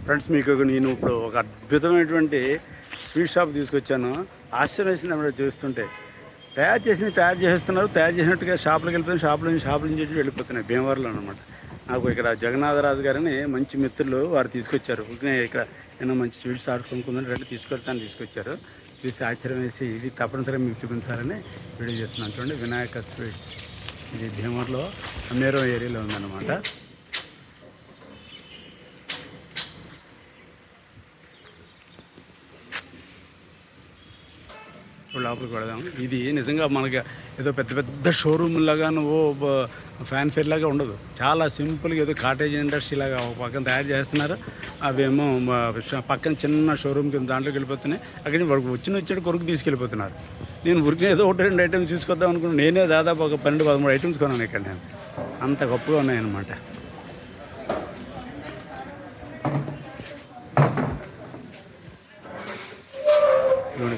Friends, మీకు నేను ఇప్పుడు ఒక అద్భుతమైనటువంటి స్వీట్ షాప్ తీసుకొచ్చాను. ఆశ్చర్యం వేసింది అన్నమాట చూస్తుంటే. తయారు చేస్తున్నారు. తయారు చేసినట్టుగా షాపులకు వెళ్ళిపోయి షాపుల నుంచి వెళ్ళిపోతున్నాయి భీమవరంలో అనమాట. నాకు ఇక్కడ జగన్నాథరాజు గారిని మంచి మిత్రులు వారు తీసుకొచ్చారు. ఇక్కడ ఏమో మంచి స్వీట్ షాప్స్ కొనుక్కుందని రెండు తీసుకొచ్చారు. చూసి ఆశ్చర్యం వేసి ఇది తప్పనిసరిగా మీకు చూపించాలని వీడియో చేస్తున్నాను. చూడండి, వినాయక స్వీట్స్. ఇది భీమవరంలో అమేరం ఏరియాలో ఉందన్నమాట. లోపలికి వెళదాం. ఇది నిజంగా మనకి ఏదో పెద్ద పెద్ద షోరూమ్ లాగా నువ్వు ఫ్యాన్సీ లాగా ఉండదు. చాలా సింపుల్గా ఏదో కాటేజ్ ఇండస్ట్రీ లాగా ఒక పక్కన తయారు చేస్తున్నారు. అవేమో పక్కన చిన్న షోరూమ్ కింద దాంట్లోకి వెళ్ళిపోతున్నాయి. అక్కడి నుంచి వచ్చాడు కొరకు తీసుకెళ్ళిపోతున్నారు. నేను ఊరికి ఏదో ఒకటి రెండు ఐటమ్స్ తీసుకొద్దాం అనుకున్నాను. నేనే దాదాపు ఒక 12-13 ఐటమ్స్ కొన్నాను ఇక్కడ. నేను అంత గొప్పగా ఉన్నాయన్నమాట.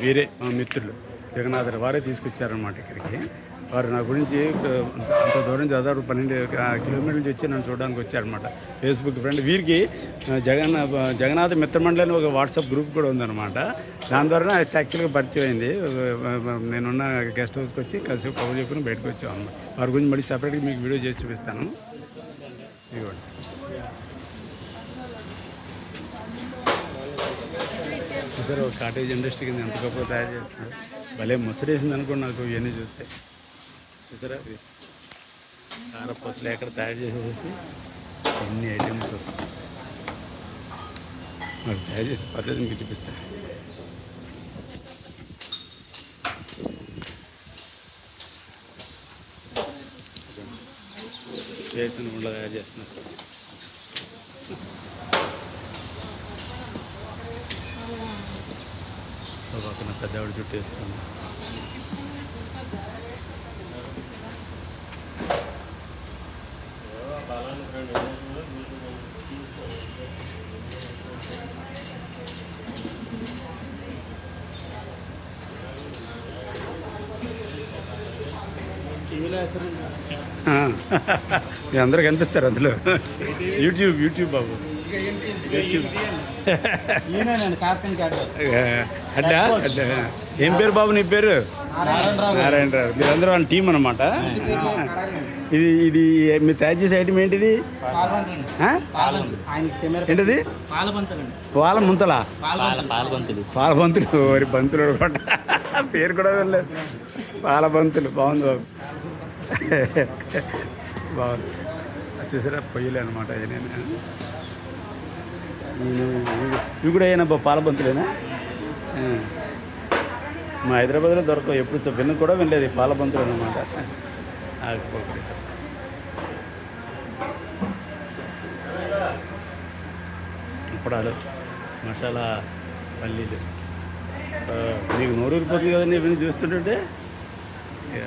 వీరే మా మిత్రులు జగన్నాథరావు వారే తీసుకొచ్చారనమాట ఇక్కడికి. వారు నా గురించి అంత దూరం దాదాపు 12 కిలోమీటర్ల నుంచి వచ్చి నన్ను చూడడానికి వచ్చారనమాట. Facebook friend. వీరికి జగన్నాథ మిత్రమండలి అని ఒక వాట్సాప్ గ్రూప్ కూడా ఉందన్నమాట. దాని ద్వారా యాక్చువల్గా పరిచయం అయింది. నేనున్న గెస్ట్ హౌస్కి వచ్చి కాసేపు కబుర్ చెప్పుకుని బయటకు వచ్చాను అన్నమాట. వారి గురించి మళ్ళీ సపరేట్గా మీకు వీడియో చేసి చూపిస్తాను. ఇదిగోండి. చూసారు, ఒక కాటేజ్ ఇండస్ట్రీ కింద ఎంత గొప్పగా తయారు చేస్తున్నారు. భలే ముచ్చటేసింది అనుకోండి నాకు ఇవన్నీ చూస్తే. చూసారా, కారపొత్తులు ఎక్కడ తయారు చేసేసి ఎన్ని ఐటమ్స్ మరి తయారు చేసే పద్ధతి మీకు చూపిస్తాను. చేసిన గుండె తయారు చేస్తున్నారు. పక్కన పెద్దవాడు చుట్టూ వేస్తున్నాను. మీ అందరూ కనిపిస్తారు అందులో. యూట్యూబ్ బాబు. అడ్డా ఏం పేరు బాబు నీ పేరు? నారాయణరావు. మీరందరూ వాళ్ళ టీం అనమాట. ఇది మీరు తయారు చేసే ఐటమ్ ఏంటిది? ఏంటిది? పాల ముంతలా? పాల బంతులు. మరి బంతులు పేరు కూడా వెళ్ళలేదు. పాల బంతులు. బాగుంది బాబు, బాగుంది. చూసారా, పొయ్యిలే అనమాట. ఇవి కూడా అయినా పాల బంతులేనా? మా హైదరాబాద్లో దొరకవు. ఎప్పుడు విన్న కూడా వినలేదు పాల బంతులు అనమాట. అప్పడాలు, మసాలా పల్లీలు. నీకు నోరూరిపోతుంది కదండి ఇవన్నీ చూస్తుంటే.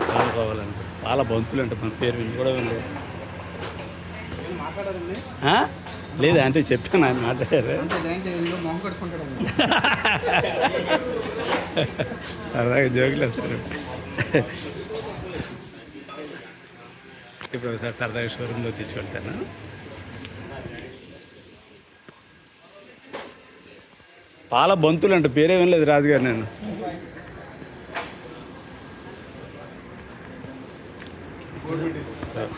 పాలు కావాలనుకో. పాల బంతులు అంటే మన పేరు విని కూడా వినలేదు. లేదు అంటే చెప్పాను, ఆయన మాట్లాడారు. అలాగే జోకులు వస్తారు. ఇప్పుడు ఒకసారి సరదాగా షోరూంలో తీసుకెళ్తాను. పాల బంతులు అంటే పేరే వినలేదు రాజుగారు. నేను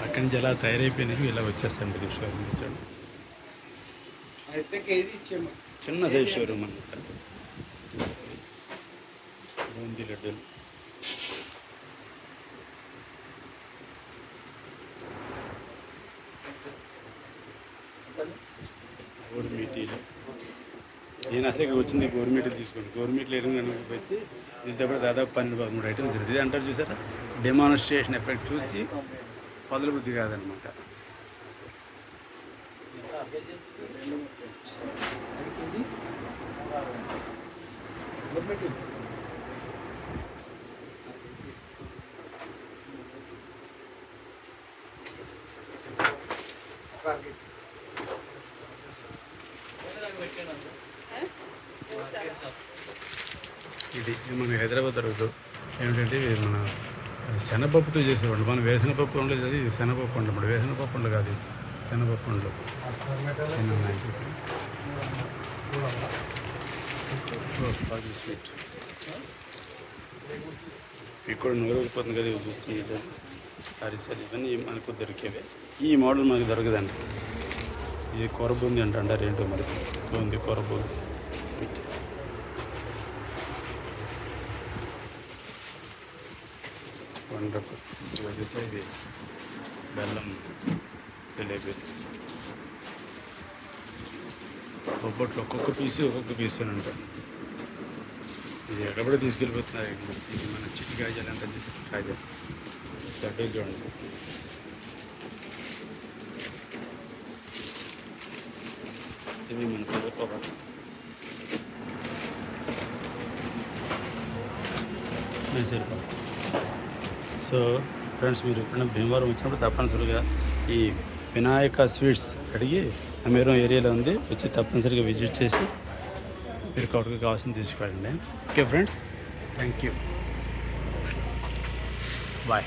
అక్కడి నుంచి ఎలా తయారైపోయినాయి ఇలా వచ్చేస్తాను మీకు షోరూమ్. చిన్న సైజ్ షోరూమ్ అనమాట. బూందీ లడ్డూలు, గోరుమీటీలు. నేను అసలు వచ్చింది గోరుమీటీలు తీసుకోండి. గోరుమీట్లు ఎరుగు వచ్చి ఇంతప్పుడు దాదాపు 12-13 ఐటమ్స్. ఇది అంటారు చూసారా, డెమాన్స్ట్రేషన్ ఎఫెక్ట్ చూసి మొదలు బుద్ధి కాదనమాట. ఇది మన హైదరాబాద్ దొరకదు. ఏమిటంటే మన శనగపప్పుతో చేసేవాళ్ళు. మనం వేరుశనగపప్పు ఉండలేదు, అది శనగపప్పు ఉండదు. వేరుశనగపప్పు ఉండదు కాదు, శనగపప్పు ఉండదు. స్వీట్ ఇక్కడ నూరైపోతుంది కదా, ఇవి చూస్తే అరిసెలు ఇవన్నీ మనకు దొరికేవి. ఈ మోడల్ మనకు దొరకదండి. ఇది కూర బూంది అంటారు, ఏంటో మరి బూంది కూర బూంది స్వీట్. వండర్ఫుల్. ఇది బెల్లం జిలేబీ, బొబ్బట్లు ఒక్కొక్క పీసు అని ఉంటారు. ఇది ఎక్కడబడి తీసుకెళ్ళిపోతున్నారు. ఇది మన చిట్టి కాజాలు అంటే కాజాలు లడ్డూలు చూడండి. ఇది మన పెద్దపాక. మైసూరుపాక. సో ఫ్రెండ్స్, మీరు ఎప్పుడైనా భీమవరం వచ్చినప్పుడు తప్పనిసరిగా ఈ వినాయక స్వీట్స్ అడిగి అమీరం ఏరియాలో ఉంది, వచ్చి తప్పనిసరిగా విజిట్ చేసి మీరు కౌటకు కావాల్సింది తీసుకెళ్ళండి. Okay friends, thank you, bye.